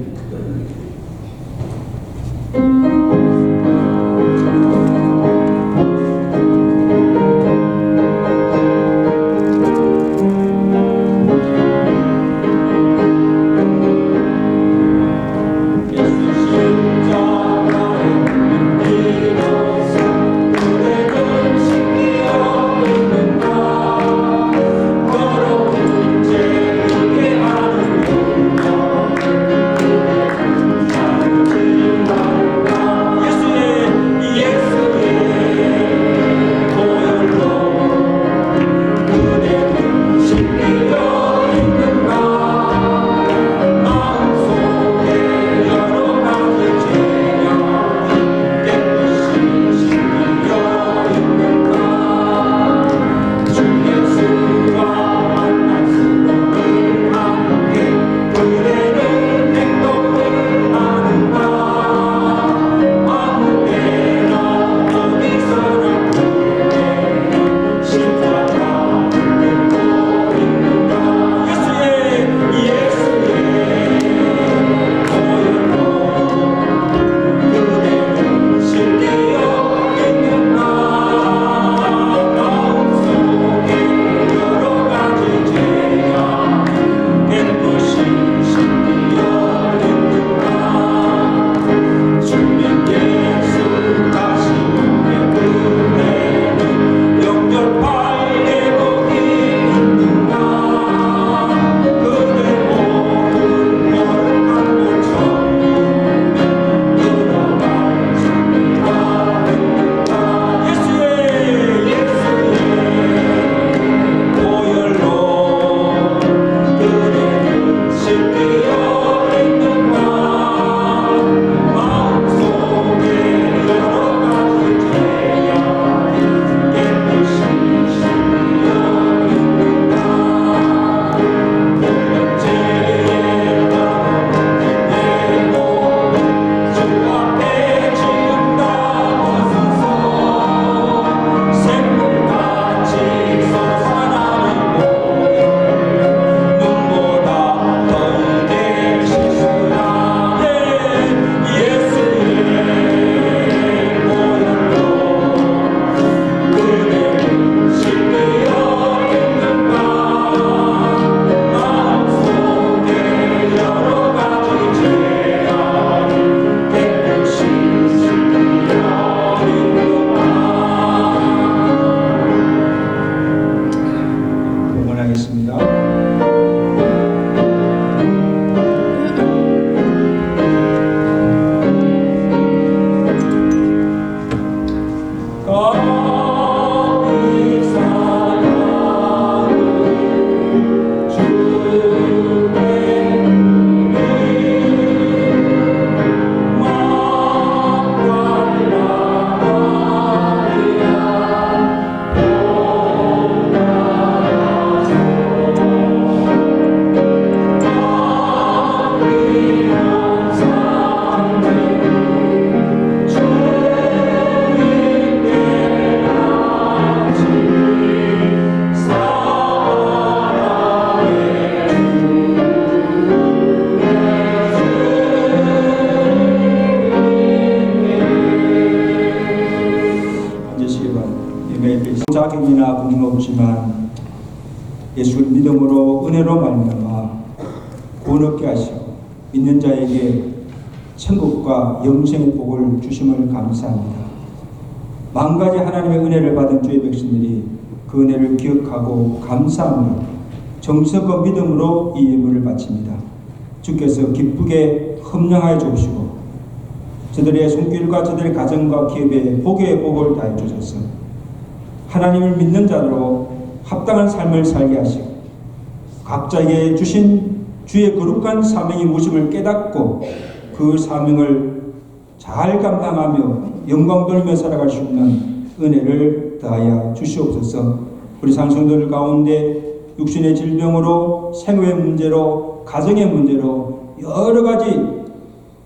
Speaker 1: 자격이나 부는 없지만 예수를 믿음으로 은혜로 말미암아 구원 얻게 하시고 믿는 자에게 천국과 영생의 복을 주심을 감사합니다. 만 가지 하나님의 은혜를 받은 주의 백성들이 그 은혜를 기억하고 감사하며 정성과 믿음으로 이 예물을 바칩니다. 주께서 기쁘게 헌령하여 주시고 저들의 손길과 저들의 가정과 기업에 복의 복을 다해 주셔서 하나님을 믿는 자로 합당한 삶을 살게 하시고 각자에게 주신 주의 거룩한 사명이 무엇임을 깨닫고 그 사명을 잘 감당하며 영광 돌리며 살아갈 수 있는 은혜를 더하여 주시옵소서. 우리 상성들 가운데 육신의 질병으로 생업의 문제로 가정의 문제로 여러 가지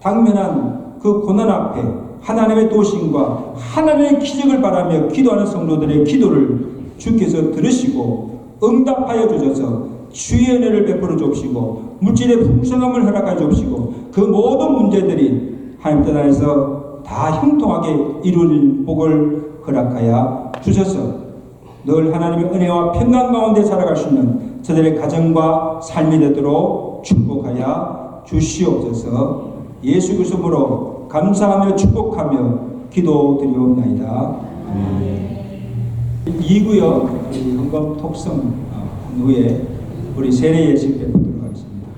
Speaker 1: 당면한 그 고난 앞에 하나님의 도심과 하나님의 기적을 바라며 기도하는 성도들의 기도를 주께서 들으시고 응답하여 주셔서 주의 은혜를 베풀어 주시고 물질의 풍성함을 허락하여 주시고 그 모든 문제들이 하나님 뜻 안에서 다 형통하게 이루어진 복을 허락하여 주셔서 늘 하나님의 은혜와 평강 가운데 살아갈 수 있는 저들의 가정과 삶이 되도록 축복하여 주시옵소서. 예수 그리스도로 감사하며 축복하며 기도드리옵나이다. 2구역 헌금 톡성 후에 우리 세례 예식 베푸도록 하겠습니다.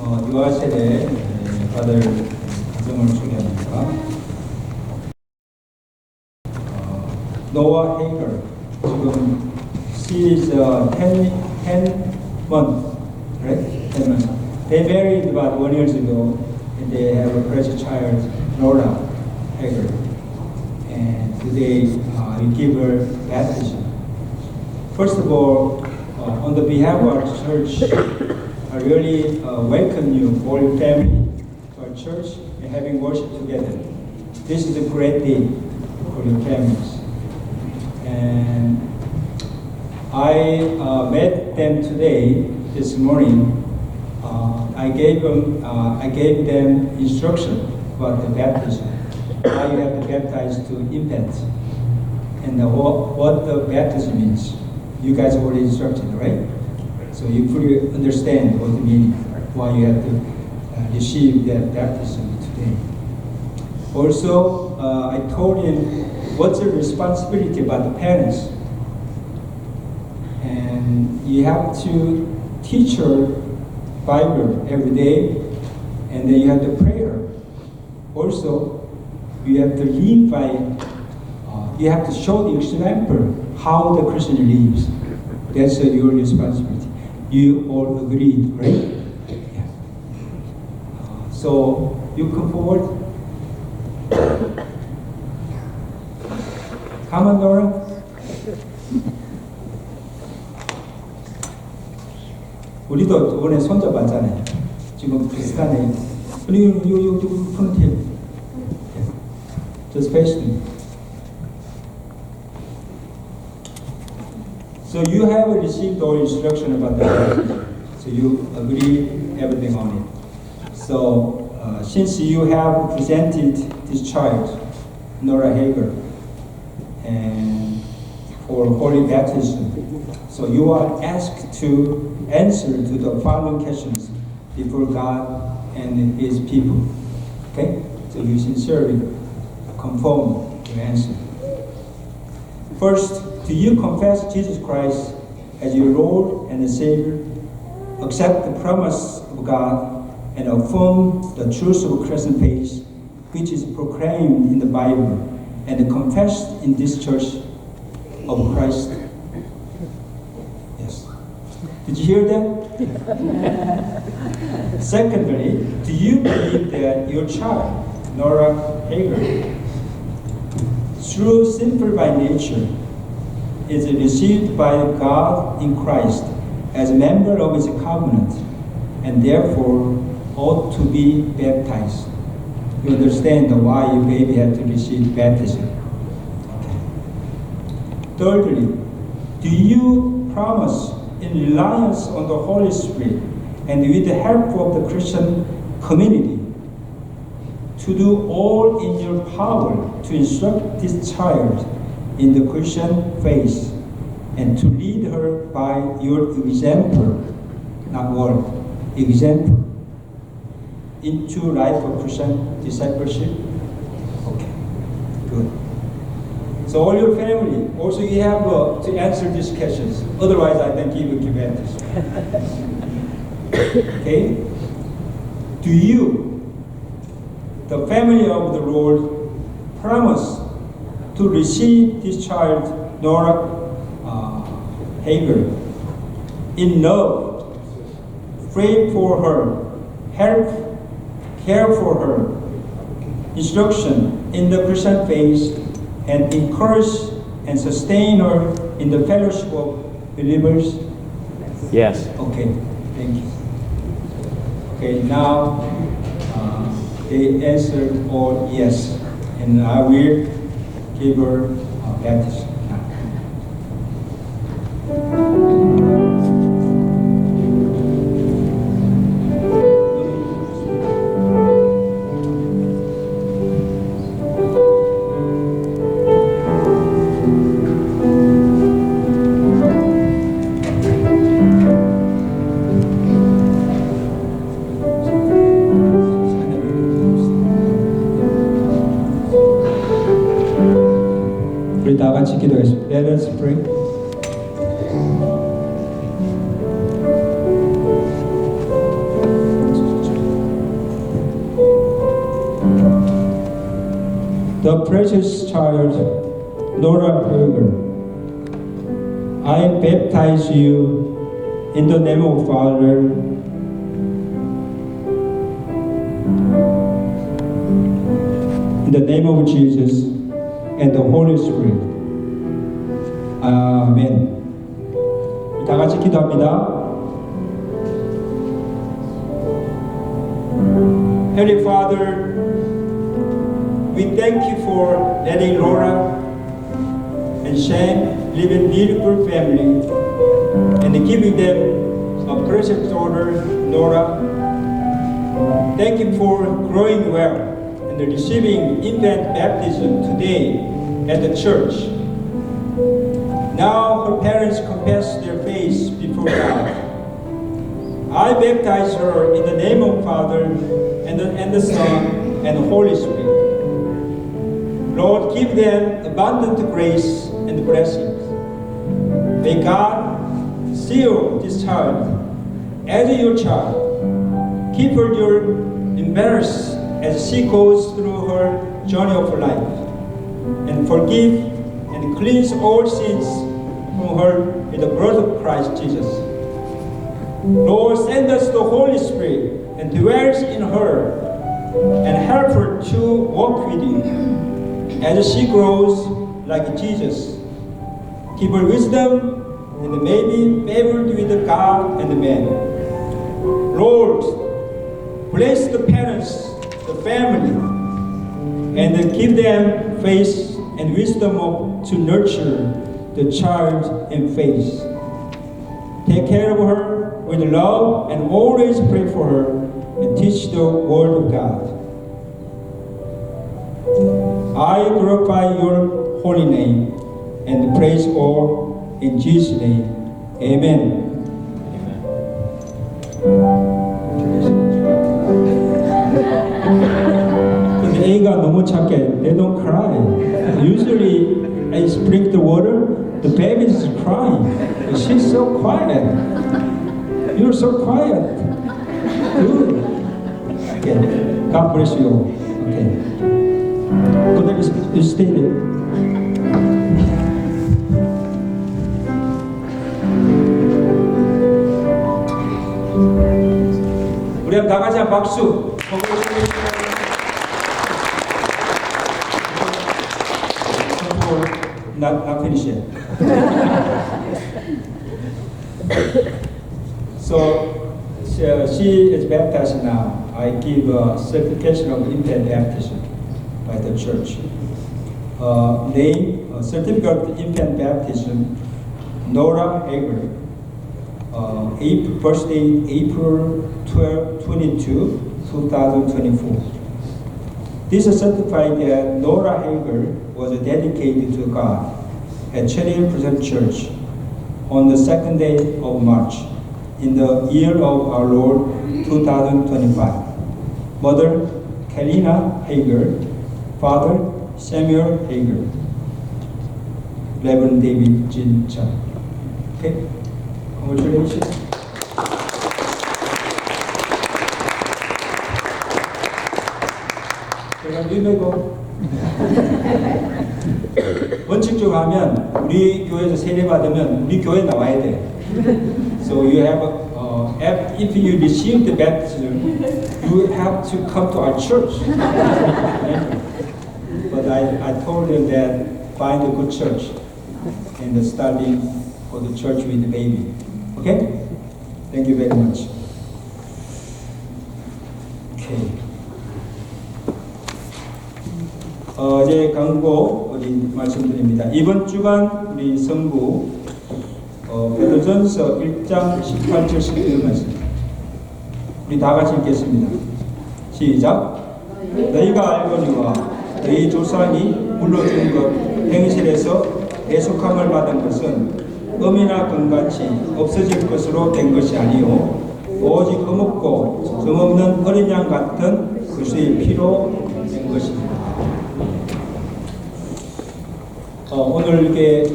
Speaker 1: 유아세대 아들 가정을 소개합니다. 노아 헤이거 지금 she is 10 months, right? 10 months. They married about 1 year ago, and they have a precious child, Nora Hager. And today we give her baptism. First of all, on the behalf of our church, I really welcome you, all your family, to our church and having worship together. This is a great day for your families. And I met them today, this morning. I gave them instruction about the baptism, how you have to baptize to infants, and what the baptism means. You guys already instructed, right? So you fully understand what it means, why you have to receive that baptism today. Also, I told him what's the responsibility about the parents. And you have to teach her Bible every day, and then you have to pray her. Also, you have to live by, you have to show the example how the Christian lives. That's your responsibility. You all agreed, right? Yeah. So you come forward. Come on, Nora. 우리도 저번에 손잡았잖아요. 지금 비슷하네. you front here. Just face me. So you have received all instruction about that. So you agree everything on it. So since you have presented this child, Nora Hager, and for holy baptism, so you are asked to answer to the following questions before God and His people. Okay? So you sincerely conform your answer. First, do you confess Jesus Christ as your Lord and Savior, accept the promise of God, and affirm the truth of Christian faith, which is proclaimed in the Bible and confessed in this church of Christ? Yes. Did you hear that? Secondly, do you believe that your child, Nora Hager, through sinful by nature, is received by God in Christ as a member of His covenant, and therefore ought to be baptized? You understand why your baby had to receive baptism. Okay. Thirdly, do you promise, in reliance on the Holy Spirit and with the help of the Christian community, to do all in your power to instruct this child in the Christian faith and to lead her by your example, not word, example, into life of Christian discipleship? Okay, good. So all your family, also you have to answer these questions. Otherwise, I think you will give answers. Okay? Do you, the family of the Lord, promise to receive this child, Nora Hager, in love, pray for her, help, care for her, instruction in the Christian faith, and encourage and sustain her in the fellowship of believers?
Speaker 4: Yes.
Speaker 1: Okay, thank you. Okay, now they answered all yes, and I will give her baptism. 우리 다 같이 기도하겠습니다. Let us pray. the precious child Nora Hager, I baptize you in the name of Father, in the name of Jesus and the Holy Spirit. 아멘. 다 같이 기도합니다. Heavenly Father, we thank you for letting Laura and Shane live in a beautiful family and giving them a precious daughter, Nora. Thank you for growing well and receiving infant baptism today at the church. Now her parents confess their faith before God. I baptize her in the name of Father and the Son and the Holy Spirit. Lord, give them abundant grace and blessings. May God seal this child as your child. Keep her embarrassed as she goes through her journey of life, and forgive and cleanse all sins from her with the blood of Christ Jesus. Lord, send us the Holy Spirit and dwells in her, and help her to walk with you as she grows like Jesus. Give her wisdom and may be favored with God and man. Lord, bless the parents, the family, and give them faith and wisdom to nurture the child in faith. Take care of her with love and always pray for her and teach the word of God. I glorify your holy name and praise all in Jesus' name. Amen. 근데 애가 너무 착해. They don't cry. Usually I sprinkle the water, the baby is crying. She's so quiet. You're so quiet. Good. Okay. God bless you all. Okay. Good. You stay there. 우리 다 같이 한 박수. Not finished yet. So she is baptized now. I give a certification of infant baptism by the church. Name, certificate of infant baptism, Nora Hager. Birthday April 22, 2024. This is certified that Nora Hager was dedicated to God at Chariot Present Church on the second day of March in the year of our Lord 2025. Mother Kalina Hager, Father Samuel Hager, Reverend David Jin Chung. Okay, congratulations. 유명고 원칙적으로 하면 우리 교회에서 세례 받으면 우리 교회 나와야 돼. So you have if you receive the baptism, you have to come to our church. But I told them that find a good church and studying for the church with the baby. Okay? Thank you very much. Okay. 어제 강고 우리 말씀드립니다. 이번 주간 우리 성부 베드로전서 1장 18절 19절 말씀. 우리 다 같이 읽겠습니다. 시작. 너희가 알거니와 너희 조상이 물러준 것 행실에서 대속함을 받은 것은 음이나 금같이 없어질 것으로 된 것이 아니요 오직 흠없고 점없는 어린 양 같은 그리스도의 피로 된 것입니다. 오늘 이렇게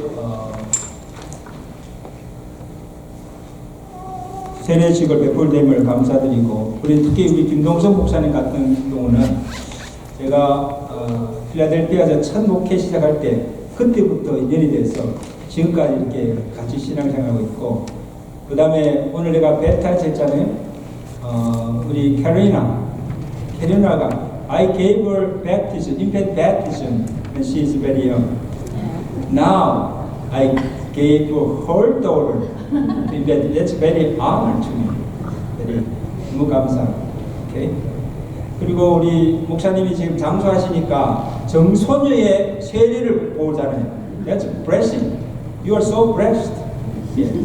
Speaker 1: 세례식을 베풀 됨을 감사드리고 우리 특히 우리 김동석 목사님 같은 경우는 제가 필라델피아에서 첫 목회 시작할 때 그때부터 인연이 돼서 지금까지 이렇게 같이 신앙생활하고 있고, 그 다음에 오늘 내가 베타에서 했잖아요. 우리 캐리나가 I gave her baptism, infant baptism when she is very young. Now I gave her daughter to infant. That's very honor to me. very 너무 감사. 오케이. 그리고 우리 목사님이 지금 장수하시니까 정소녀의 세례를 보잖아요. That's a blessing. You are so blessed. Yeah.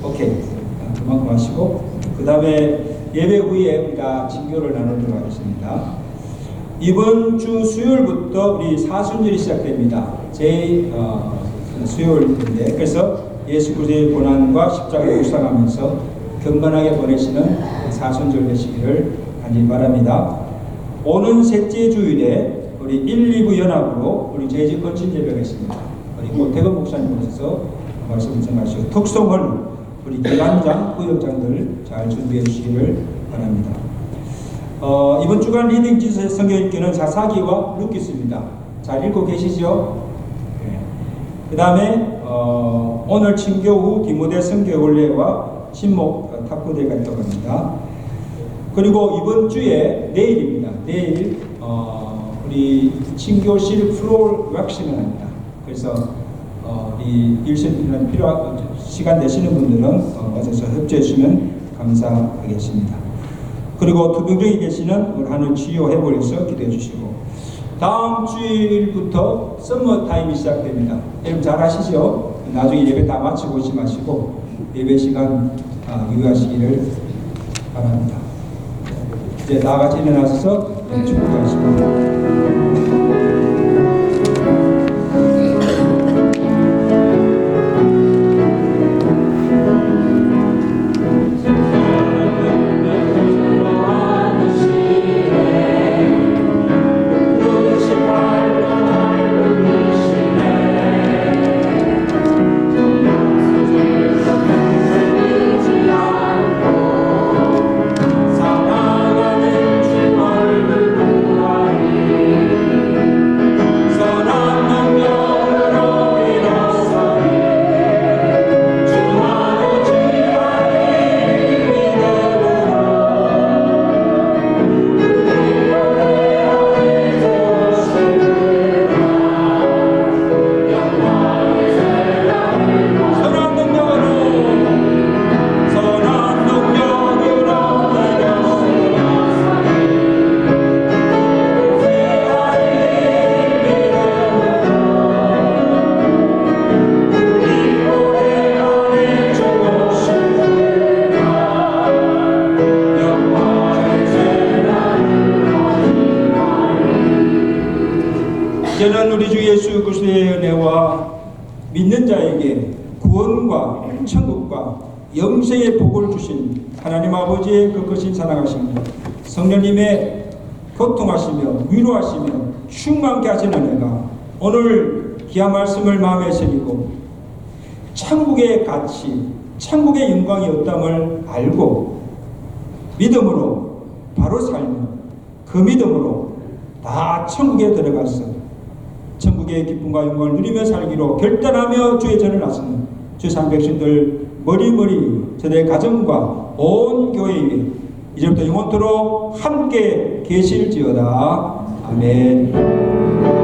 Speaker 1: 오케이. 그만큼 하시고, 그 다음에 예배 후에 우리가 진교를 나누도록 하겠습니다. 이번 주 수요일부터 우리 사순절이 시작됩니다. 수요일인데, 그래서 예수 그리스도의 고난과 십자가를 묵상하면서 경건하게 보내시는 사순절 되시기를 간절히 바랍니다. 오는 셋째 주일에 우리 1, 2부 연합으로 우리 제지 건친 예배가 있습니다. 우리 고태건 목사님 오셔서 말씀 전하시고, 특송을 우리 기관장, 부역장들 잘 준비해 주시기를 바랍니다. 이번 주간 리딩 지수의 성경 읽기는 사사기와 루키스입니다. 잘 읽고 계시죠? 네. 그 다음에 오늘 친교 후 디모데 성경 원례와 신목 탁구대가 있다고 합니다. 그리고 이번 주에 내일입니다. 내일 우리 친교실 플로어 왁싱을 합니다. 그래서 이 일시간 필요한 시간 되시는 분들은 와서 협조해 주시면 감사하겠습니다. 그리고 투병중에 계시는 우리 하늘 치유해 보려서 기도해 주시고, 다음 주일부터 썸머 타임이 시작됩니다. 여러분 잘 아시죠? 나중에 예배 다 마치고 오지 마시고 예배 시간 유의하시기를 바랍니다. 이제 다 같이 일어나셔서 축복하십니다. 이제는 우리 주 예수 그리스도의 은혜와 믿는 자에게 구원과 천국과 영생의 복을 주신 하나님 아버지의 그 크신 사랑하심과 성령님의 교통하시며 위로하시며 충만케 하시는 은혜가 오늘 귀한 말씀을 마음에 새기고 천국의 가치, 천국의 영광이 없담을 알고 믿음으로 바로 살며 그 믿음으로 다 천국에 들어가서 천국의 기쁨과 영광을 누리며 살기로 결단하며 주의 전을 나서는 주의 산 백성들 머리머리 저들의 가정과 온 교회 위에 이제부터 영원토록 함께 계실지어다. 아멘.